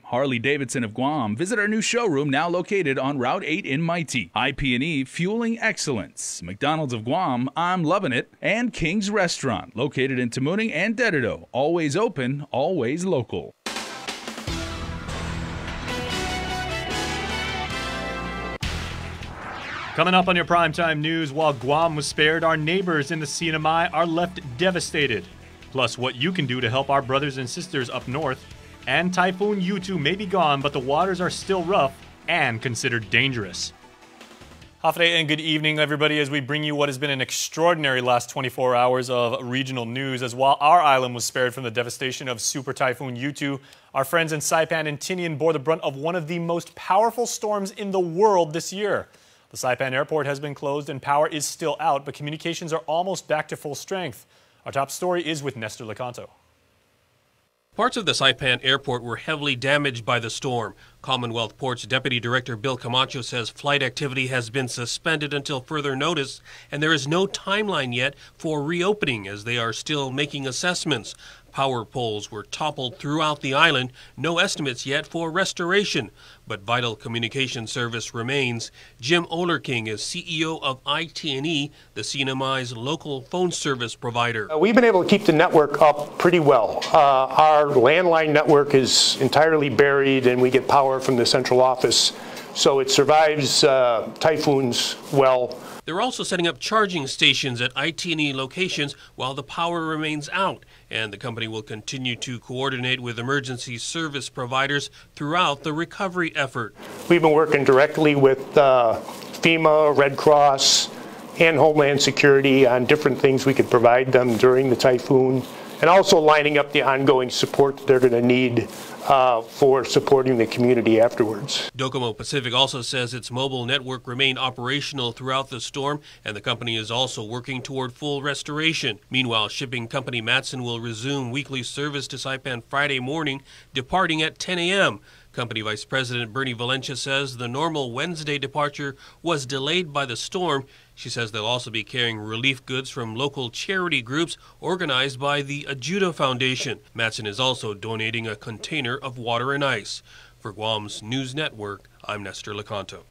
Harley-Davidson of Guam. Visit our new showroom now located on Route 8 in Mighty. IP&E Fueling Excellence. McDonald's of Guam, I'm loving it. And King's Restaurant, located in Tamuning and Dededo. Always open, always local. Coming up on your primetime news, while Guam was spared, our neighbors in the CNMI are left devastated. Plus, what you can do to help our brothers and sisters up north. And Typhoon U2 may be gone, but the waters are still rough and considered dangerous. Hafide and good evening, everybody, as we bring you what has been an extraordinary last 24 hours of regional news. As while our island was spared from the devastation of Super Typhoon U2, our friends in Saipan and Tinian bore the brunt of one of the most powerful storms in the world this year. The Saipan airport has been closed and power is still out, but communications are almost back to full strength. Our top story is with Nestor Lecanto. Parts of the Saipan airport were heavily damaged by the storm. Commonwealth Ports Deputy Director Bill Camacho says flight activity has been suspended until further notice, and there is no timeline yet for reopening as they are still making assessments. Power poles were toppled throughout the island, no estimates yet for restoration, but vital communication service remains. Jim Olerking is CEO of IT&E, the CNMI's local phone service provider. We've been able to keep the network up pretty well. Our landline network is entirely buried and we get power from the central office, so it survives typhoons well. They're also setting up charging stations at IT&E locations while the power remains out, and the company will continue to coordinate with emergency service providers throughout the recovery effort. We've been working directly with FEMA, Red Cross, and Homeland Security on different things we could provide them during the typhoon, and also lining up the ongoing support that they're going to need for supporting the community afterwards. Docomo Pacific also says its mobile network remained operational throughout the storm, and the company is also working toward full restoration. Meanwhile, shipping company Matson will resume weekly service to Saipan Friday morning, departing at 10 a.m. Company Vice President Bernie Valencia says the normal Wednesday departure was delayed by the storm. She says they'll also be carrying relief goods from local charity groups organized by the Ajuda Foundation. Matson is also donating a container of water and ice. For Guam's News Network, I'm Nestor Lecanto.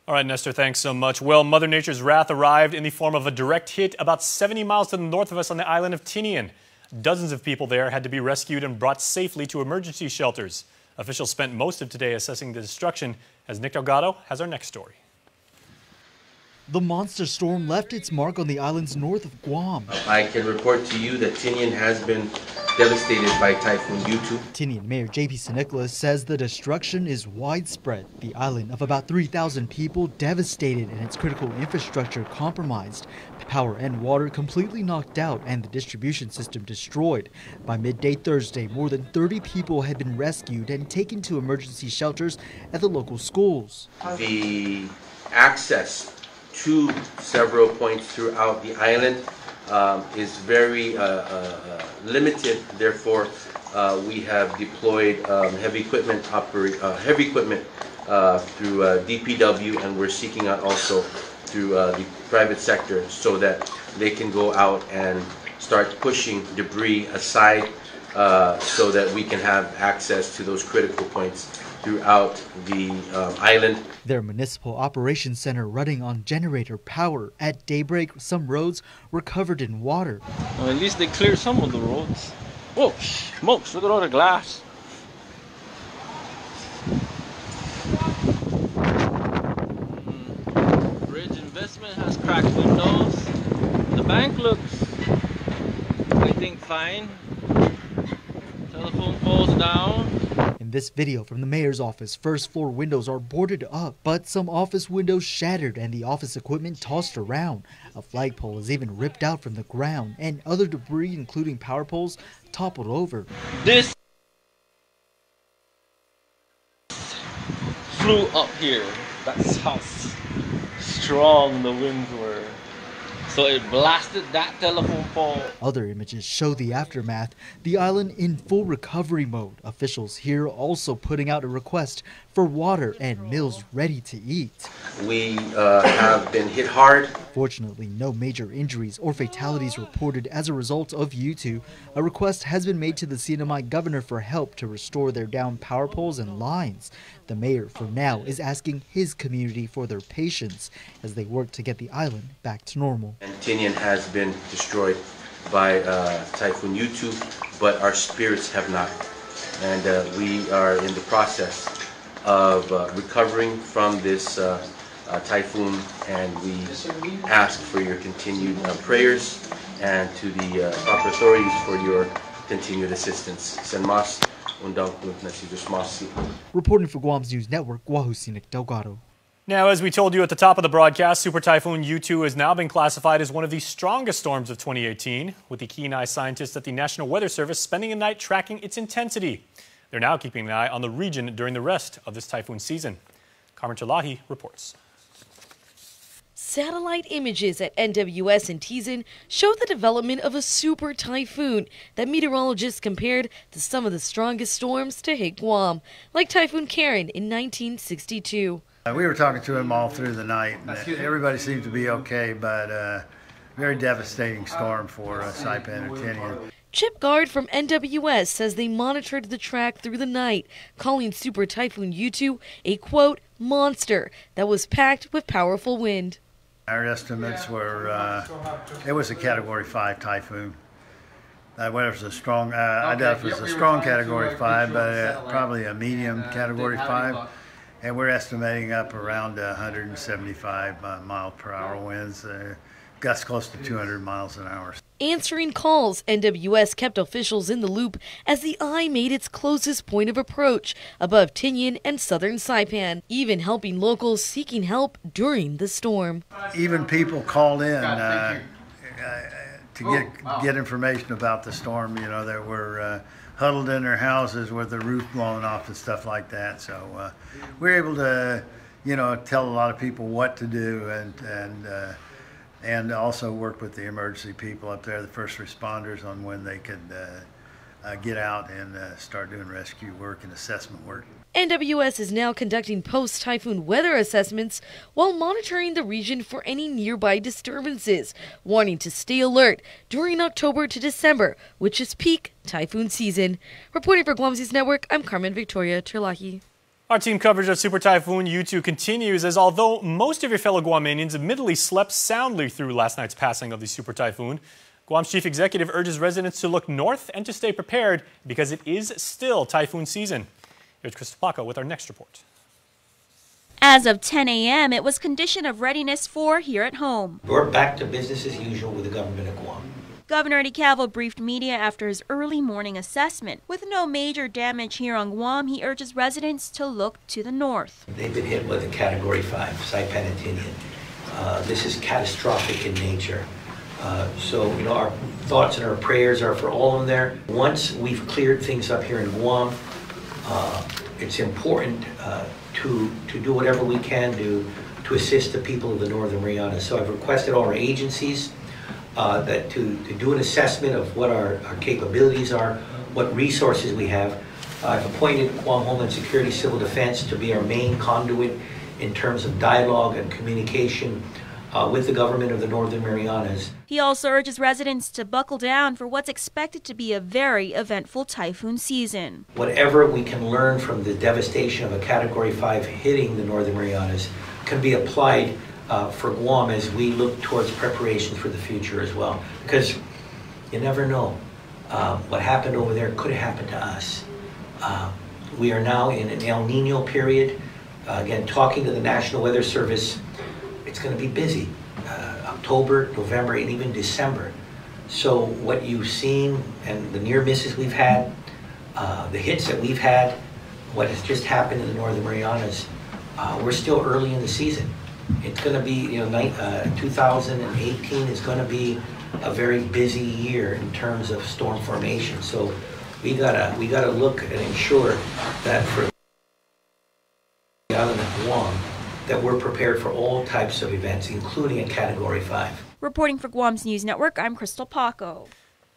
All right, Nestor, thanks so much. Well, Mother Nature's wrath arrived in the form of a direct hit about 70 miles to the north of us on the island of Tinian. Dozens of people there had to be rescued and brought safely to emergency shelters. Officials spent most of today assessing the destruction, as Nick Delgado has our next story. The monster storm left its mark on the islands north of Guam. I can report to you that Tinian has been devastated by Typhoon U2. Tinian Mayor J.P. San Nicolas says the destruction is widespread. The island of about 3,000 people devastated and its critical infrastructure compromised. Power and water completely knocked out and the distribution system destroyed. By midday Thursday, more than 30 people had been rescued and taken to emergency shelters at the local schools. The access to several points throughout the island is very limited. Therefore, we have deployed heavy equipment through DPW, and we're seeking out also through the private sector so that they can go out and start pushing debris aside so that we can have access to those critical points throughout the island. Their municipal operations center running on generator power. At daybreak, some roads were covered in water. Well, at least they cleared some of the roads. Whoa, smokes, look at all the glass. Bridge investment has cracked windows. The bank looks, I think, fine. Telephone poles down. In this video from the mayor's office, first floor windows are boarded up, but some office windows shattered and the office equipment tossed around. A flagpole is even ripped out from the ground, and other debris, including power poles, toppled over. This flew up here. That's how strong the winds were. So it blasted that telephone pole. Other images show the aftermath, the island in full recovery mode. Officials here also putting out a request for water and meals ready to eat. We have been hit hard Fortunately, no major injuries or fatalities reported as a result of U2. A request has been made to the Sinamai governor for help to restore their downed power poles and lines. The mayor, for now, is asking his community for their patience as they work to get the island back to normal. And Tinian has been destroyed by Typhoon U2, but our spirits have not. And we are in the process of recovering from this typhoon, and we ask for your continued prayers and to the proper authorities for your continued assistance. Reporting for Guam's News Network, Wahusinik Delgado. Now, as we told you at the top of the broadcast, Super Typhoon U2 has now been classified as one of the strongest storms of 2018, with the keen eye scientists at the National Weather Service spending a night tracking its intensity. They're now keeping an eye on the region during the rest of this typhoon season. Carmen Chalahi reports. Satellite images at NWS and Tinian show the development of a super typhoon that meteorologists compared to some of the strongest storms to hit Guam, like Typhoon Karen in 1962. We were talking to him all through the night, and everybody seemed to be okay, but very devastating storm for Saipan and Tinian. Chip Guard from NWS says they monitored the track through the night, calling Super Typhoon U2 a, quote, monster that was packed with powerful wind. Our estimates were, it was a Category 5 typhoon. Whether it was a strong, I doubt if it was a strong Category 5, but probably a medium Category 5. And we're estimating up around 175 mile per hour winds, gusts close to 200 miles an hour. Answering calls, NWS kept officials in the loop as the eye made its closest point of approach above Tinian and southern Saipan, even helping locals seeking help during the storm. Even people called in to get information about the storm, you know, that were huddled in their houses with the roof blown off and stuff like that. So we're able to, you know, tell a lot of people what to do and also work with the emergency people up there, the first responders, on when they could get out and start doing rescue work and assessment work. NWS is now conducting post-typhoon weather assessments while monitoring the region for any nearby disturbances, warning to stay alert during October to December, which is peak typhoon season. Reporting for Guam's News Network, I'm Carmen Victoria Terlahi. Our team coverage of Super Typhoon U2 continues, as although most of your fellow Guamanians admittedly slept soundly through last night's passing of the Super Typhoon, Guam's chief executive urges residents to look north and to stay prepared because it is still typhoon season. Here's Crystal Paco with our next report. As of 10 a.m., it was condition of readiness for here at home. We're back to business as usual with the government of Guam. Governor DeCalvo briefed media after his early morning assessment. With no major damage here on Guam, he urges residents to look to the north. They've been hit with a Category 5, Saipan and Tinian. This is catastrophic in nature. So, you know, our thoughts and our prayers are for all of them there. Once we've cleared things up here in Guam, it's important to do whatever we can do to assist the people of the Northern Marianas. So I've requested all our agencies that to do an assessment of what our capabilities are, what resources we have. I've appointed Guam Homeland Security Civil Defense to be our main conduit in terms of dialogue and communication with the government of the Northern Marianas. He also urges residents to buckle down for what's expected to be a very eventful typhoon season. Whatever we can learn from the devastation of a Category 5 hitting the Northern Marianas can be applied for Guam as we look towards preparations for the future as well. Because you never know. What happened over there could have happened to us. We are now in an El Nino period. Again, talking to the National Weather Service, it's going to be busy. October, November, and even December. So what you've seen and the near misses we've had, the hits that we've had, what has just happened in the Northern Marianas, we're still early in the season. It's going to be, you know, 2018 is going to be a very busy year in terms of storm formation. So we gotta look and ensure that for the island of Guam, that we're prepared for all types of events, including a Category 5. Reporting for Guam's News Network, I'm Crystal Paco.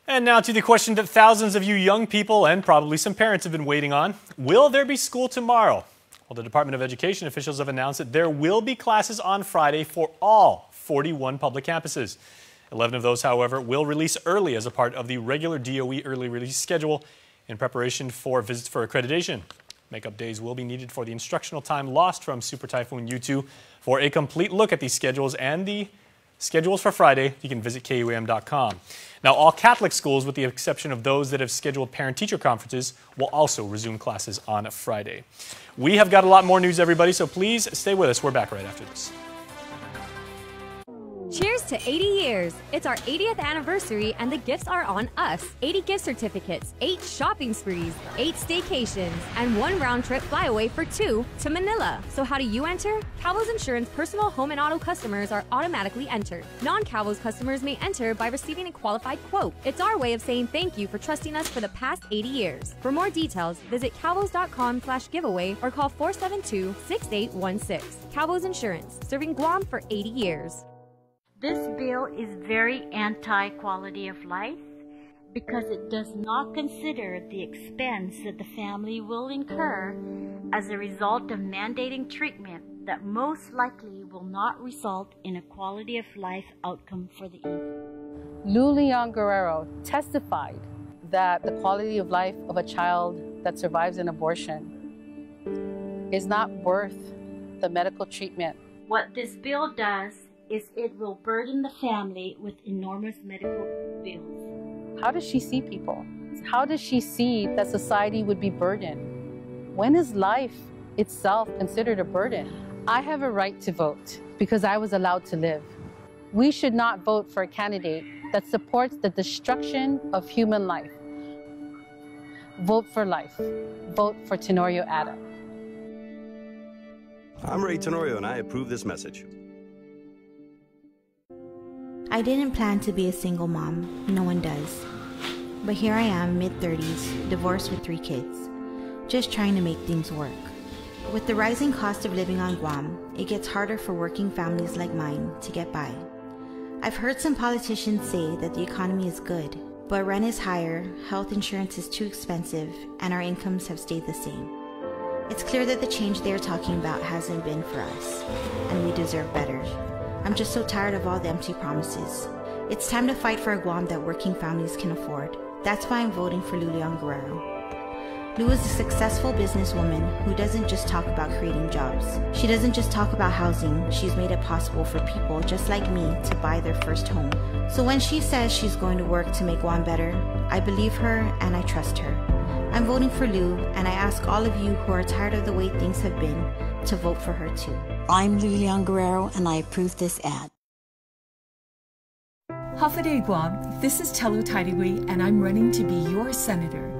And now to the question that thousands of you young people and probably some parents have been waiting on. Will there be school tomorrow? Well, the Department of Education officials have announced that there will be classes on Friday for all 41 public campuses. 11 of those, however, will release early as a part of the regular DOE early release schedule in preparation for visits for accreditation. Makeup days will be needed for the instructional time lost from Super Typhoon U2. For a complete look at these schedules and the schedules for Friday, you can visit KUAM.com. Now, all Catholic schools, with the exception of those that have scheduled parent-teacher conferences, will also resume classes on Friday. We have got a lot more news, everybody, so please stay with us. We're back right after this. Cheers to 80 years. It's our 80th anniversary and the gifts are on us. 80 gift certificates, 8 shopping sprees, 8 staycations, and 1 round-trip flyaway for 2 to Manila. So how do you enter? Calvo's Insurance personal home and auto customers are automatically entered. Non-Calvo's customers may enter by receiving a qualified quote. It's our way of saying thank you for trusting us for the past 80 years. For more details, visit calvos.com/giveaway or call 472-6816. Calvo's Insurance, serving Guam for 80 years. This bill is very anti-quality of life because it does not consider the expense that the family will incur as a result of mandating treatment that most likely will not result in a quality of life outcome for the infant. Leon Guerrero testified that the quality of life of a child that survives an abortion is not worth the medical treatment. What this bill does is it will burden the family with enormous medical bills. How does she see people? How does she see that society would be burdened? When is life itself considered a burden? I have a right to vote because I was allowed to live. We should not vote for a candidate that supports the destruction of human life. Vote for life. Vote for Tenorio Ada. I'm Ray Tenorio and I approve this message. I didn't plan to be a single mom, no one does. But here I am, mid-30s, divorced with 3 kids, just trying to make things work. With the rising cost of living on Guam, it gets harder for working families like mine to get by. I've heard some politicians say that the economy is good, but rent is higher, health insurance is too expensive, and our incomes have stayed the same. It's clear that the change they're talking about hasn't been for us, and we deserve better. I'm just so tired of all the empty promises. It's time to fight for a Guam that working families can afford. That's why I'm voting for Leon Guerrero. Lou is a successful businesswoman who doesn't just talk about creating jobs. She doesn't just talk about housing, she's made it possible for people just like me to buy their first home. So when she says she's going to work to make Guam better, I believe her and I trust her. I'm voting for Lou, and I ask all of you who are tired of the way things have been to vote for her too. I'm Leon Guerrero, and I approve this ad. Hafaday Guam, this is Telo Tairiwi, and I'm running to be your senator.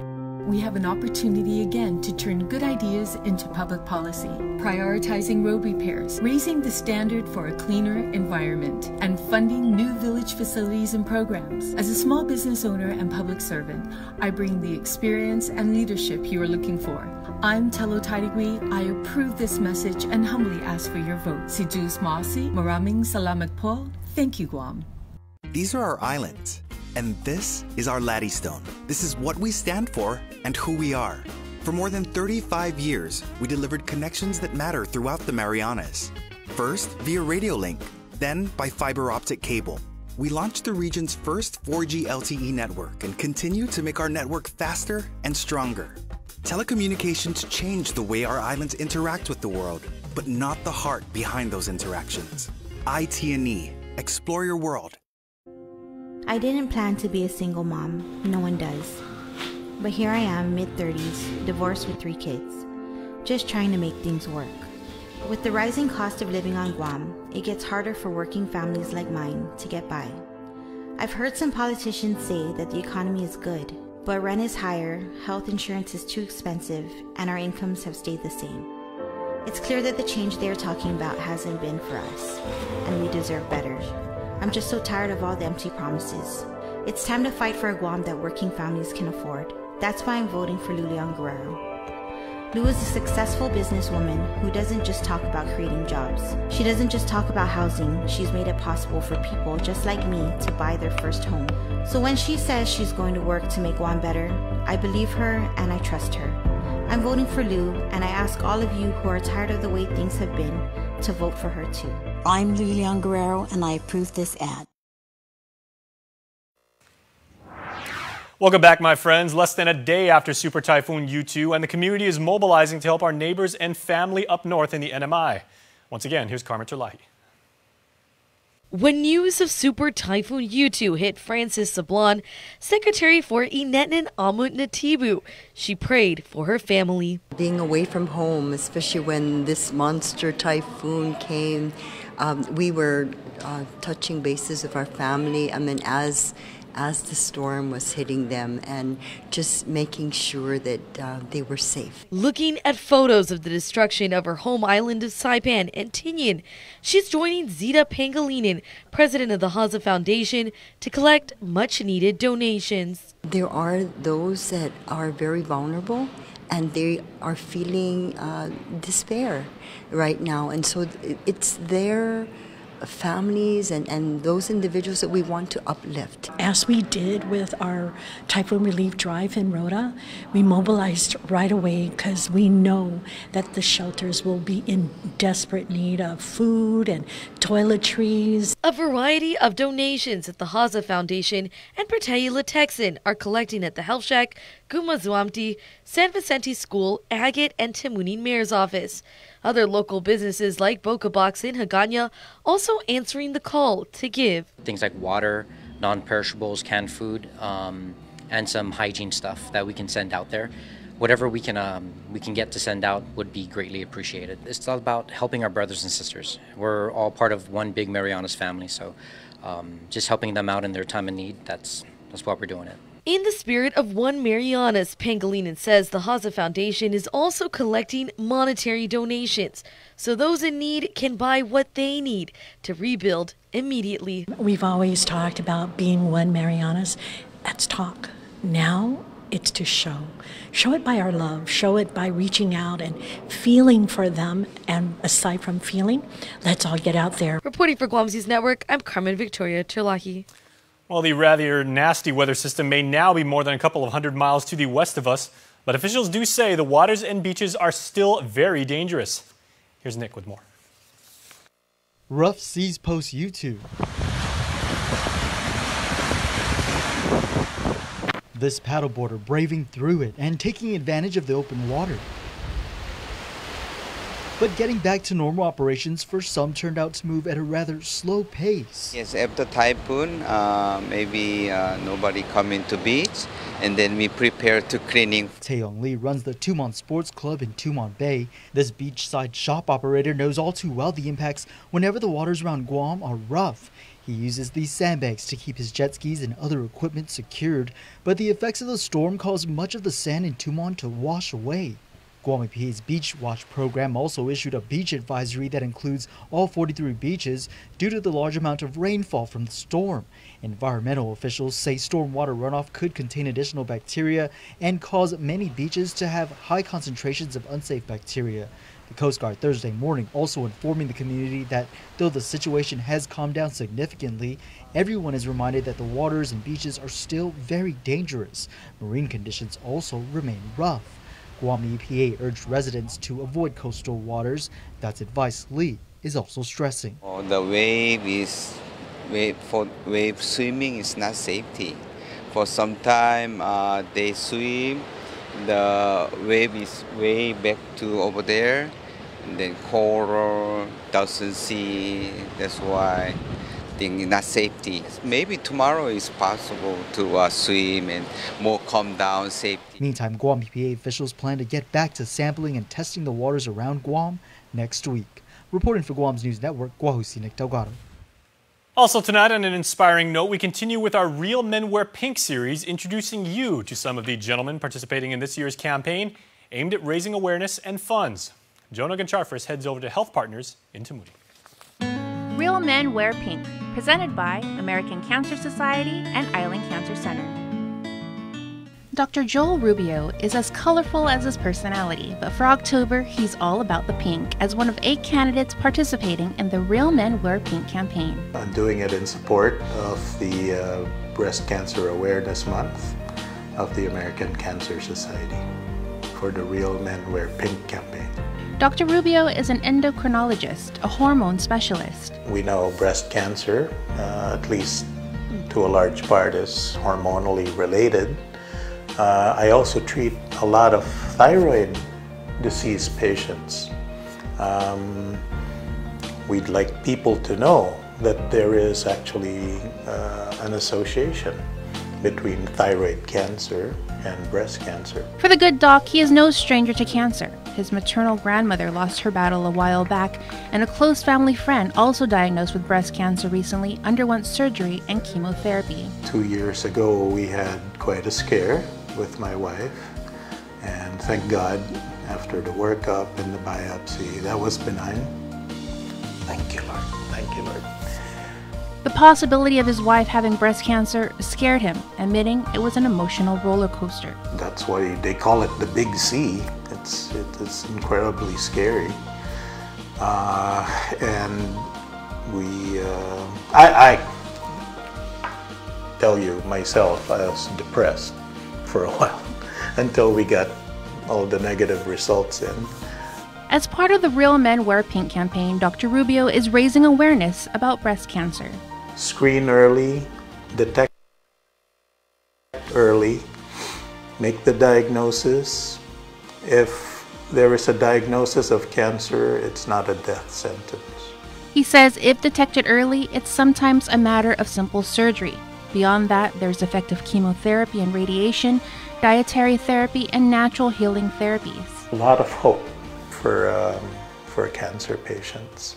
We have an opportunity again to turn good ideas into public policy, prioritizing road repairs, raising the standard for a cleaner environment, and funding new village facilities and programs. As a small business owner and public servant, I bring the experience and leadership you are looking for. I'm Telo Tairiwi. I approve this message and humbly ask for your vote. Si Jus Masi, Maraming Salamat po. Thank you, Guam. These are our islands. And this is our Laddystone. This is what we stand for and who we are. For more than 35 years, we delivered connections that matter throughout the Marianas. First, via radio link, then by fiber optic cable. We launched the region's first 4G LTE network and continue to make our network faster and stronger. Telecommunications changed the way our islands interact with the world, but not the heart behind those interactions. IT&E. Explore your world. I didn't plan to be a single mom, no one does. But here I am, mid-30s, divorced with 3 kids, just trying to make things work. With the rising cost of living on Guam, it gets harder for working families like mine to get by. I've heard some politicians say that the economy is good, but rent is higher, health insurance is too expensive, and our incomes have stayed the same. It's clear that the change they're talking about hasn't been for us, and we deserve better. I'm just so tired of all the empty promises. It's time to fight for a Guam that working families can afford. That's why I'm voting for Leon Guerrero. Lou is a successful businesswoman who doesn't just talk about creating jobs. She doesn't just talk about housing, she's made it possible for people just like me to buy their first home. So when she says she's going to work to make Guam better, I believe her and I trust her. I'm voting for Lou, and I ask all of you who are tired of the way things have been to vote for her too. I'm Lilian Guerrero, and I approve this ad. Welcome back, my friends. Less than a day after Super Typhoon U2, and the community is mobilizing to help our neighbors and family up north in the NMI. Once again, here's Carmen Terlahi. When news of Super Typhoon U2 hit Francis Sablan, Secretary for Inetnan Amut Natibu, she prayed for her family. Being away from home, especially when this monster typhoon came, we were touching bases with our family. I mean, as the storm was hitting them, and just making sure that they were safe. Looking at photos of the destruction of her home island of Saipan and Tinian, she's joining Zita Pangilinan, president of the Haza Foundation, to collect much-needed donations. There are those that are very vulnerable, and they are feeling despair right now, and so it's their families and those individuals that we want to uplift. As we did with our typhoon relief drive in Rhoda, we mobilized right away because we know that the shelters will be in desperate need of food and toiletries. A variety of donations at the Haza Foundation and Pertayula Texan are collecting at the Health Shack, Gumazuamti, San Vicente School, Agate, and Timunin Mayor's Office. Other local businesses like Boca Box in Hagana also answering the call to give. Things like water, non-perishables, canned food, and some hygiene stuff that we can send out there. Whatever we can get to send out would be greatly appreciated. It's all about helping our brothers and sisters. We're all part of one big Marianas family, so just helping them out in their time of need, that's what we're doing it. In the spirit of One Marianas, Pangilinan says the Haza Foundation is also collecting monetary donations so those in need can buy what they need to rebuild immediately. We've always talked about being One Marianas. That's talk. Now it's to show. Show it by our love. Show it by reaching out and feeling for them. And aside from feeling, let's all get out there. Reporting for Guam's News Network, I'm Carmen Victoria Terlahi. Well, the rather nasty weather system may now be more than a couple of 100 miles to the west of us, but officials do say the waters and beaches are still very dangerous. Here's Nick with more. Rough seas post U2. This paddleboarder braving through it and taking advantage of the open water. But getting back to normal operations for some turned out to move at a rather slow pace. Yes, after typhoon, maybe nobody come into beach, and then we prepare to cleaning. Taeyong Lee runs the Tumon Sports Club in Tumon Bay. This beachside shop operator knows all too well the impacts whenever the waters around Guam are rough. He uses these sandbags to keep his jet skis and other equipment secured, but the effects of the storm caused much of the sand in Tumon to wash away. Guam EPA's Beach Watch program also issued a beach advisory that includes all 43 beaches due to the large amount of rainfall from the storm. Environmental officials say stormwater runoff could contain additional bacteria and cause many beaches to have high concentrations of unsafe bacteria. The Coast Guard Thursday morning also informing the community that though the situation has calmed down significantly, everyone is reminded that the waters and beaches are still very dangerous. Marine conditions also remain rough. Guam EPA urged residents to avoid coastal waters. That's advice Lee is also stressing. The wave swimming is not safety. For some time they swim, the wave is way back to over there, and then coral doesn't see. That's why not safety. Maybe tomorrow is possible to swim and more calm down safety. Meantime, Guam EPA officials plan to get back to sampling and testing the waters around Guam next week. Reporting for Guam's News Network, Guahusinik Delgado. Also tonight, on an inspiring note, we continue with our Real Men Wear Pink series, introducing you to some of the gentlemen participating in this year's campaign aimed at raising awareness and funds. Jonah Goncharfers heads over to Health Partners in Tamuti. Real Men Wear Pink, presented by American Cancer Society and Island Cancer Center. Dr. Joel Rubio is as colorful as his personality, but for October, he's all about the pink as one of 8 candidates participating in the Real Men Wear Pink campaign. I'm doing it in support of the Breast Cancer Awareness Month of the American Cancer Society for the Real Men Wear Pink campaign. Dr. Rubio is an endocrinologist, a hormone specialist. We know breast cancer, at least to a large part, is hormonally related. I also treat a lot of thyroid disease patients. We'd like people to know that there is actually an association between thyroid cancer and breast cancer. For the good doc, he is no stranger to cancer. His maternal grandmother lost her battle a while back, and a close family friend, also diagnosed with breast cancer recently, underwent surgery and chemotherapy. 2 years ago, we had quite a scare with my wife, and thank God, after the workup and the biopsy, that was benign. Thank you, Lord. Thank you, Lord. The possibility of his wife having breast cancer scared him, admitting it was an emotional roller coaster. That's why they call it the Big C. It's incredibly scary. And I tell you myself, I was depressed for a while until we got all the negative results in. As part of the Real Men Wear Pink campaign, Dr. Rubio is raising awareness about breast cancer. Screen early, detect early, make the diagnosis. If there is a diagnosis of cancer, it's not a death sentence. He says if detected early, it's sometimes a matter of simple surgery. Beyond that, there's effective chemotherapy and radiation, dietary therapy, and natural healing therapies. A lot of hope for cancer patients.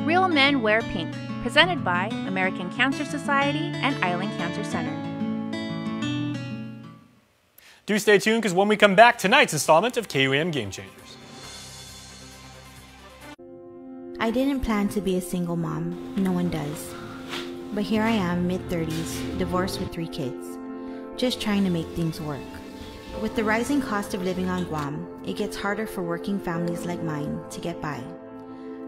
Real Men Wear Pink, presented by American Cancer Society and Island Cancer Center. Do stay tuned, because when we come back, tonight's installment of KUAM Game Changers. I didn't plan to be a single mom. No one does. But here I am, mid-30s, divorced with 3 kids, just trying to make things work. With the rising cost of living on Guam, it gets harder for working families like mine to get by.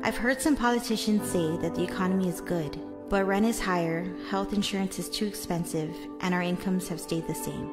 I've heard some politicians say that the economy is good, but rent is higher, health insurance is too expensive, and our incomes have stayed the same.